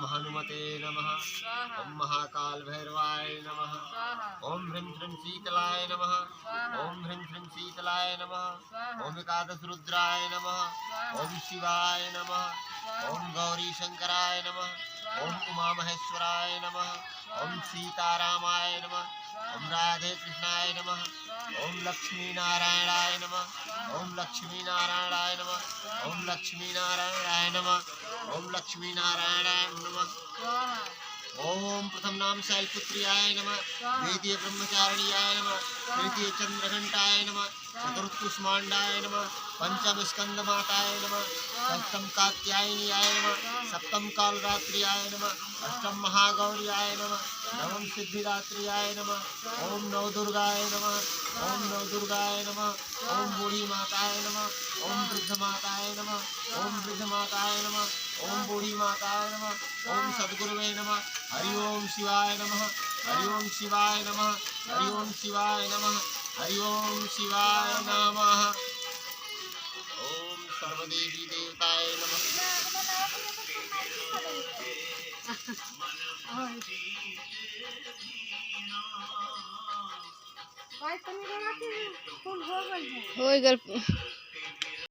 हनुमते नमः। ओम महाकाल भैरवाय नमः। ओम ह्रीं श्रीं शीतलाय नमः। ओम ह्रीं श्रीं शीतलाय नमः। ओम एकादश रुद्राय नमः। ओम शिवाय नमः। ओम गौरी शंकराय नमः। ओम उमा महेश्वराय नमः। ओम सीतारामाय नमः। ओम राधे कृष्णाय नमः। ओम लक्ष्मी नारायणाय नमः। ओम लक्ष्मी नारायणाय नमः। ओम लक्ष्मी नारायणाय नमः। ओम लक्ष्मी नारायणाय नमः। ओम प्रथम नाम शैलपुत्र्याय नमः। द्वितीय ब्रह्मचारिण्याय नमः। तृतीय चंद्रघंटाय नमः। चतुर्थ कुष्मांडाय नमः। पंचम स्कंदमाताय नमः। षष्ठम कात्यायनीयाय नमः। सप्तम कालरात्रियाय नमः। अष्टम महागौर्याय नमः। नवम सिद्धिदात्रियाय नमः। ओम नवदुर्गाय नमः। ओम नवदुर्गाय नमः। ओम बूढ़ी माताय नमः। ओम वृद्ध माताय नमः। ओम वृद्ध माताय नमः। ओम बूढ़ी माताय नमः। ओम सद्गुरुवे नमः। हरि ओम शिवाय नमः। हरि ओम शिवाय नमः। हरि ओम शिवाय नमः। हरि ओम शिवाय नमः। ओम सर्वदेवी देवताय नमः। हो गल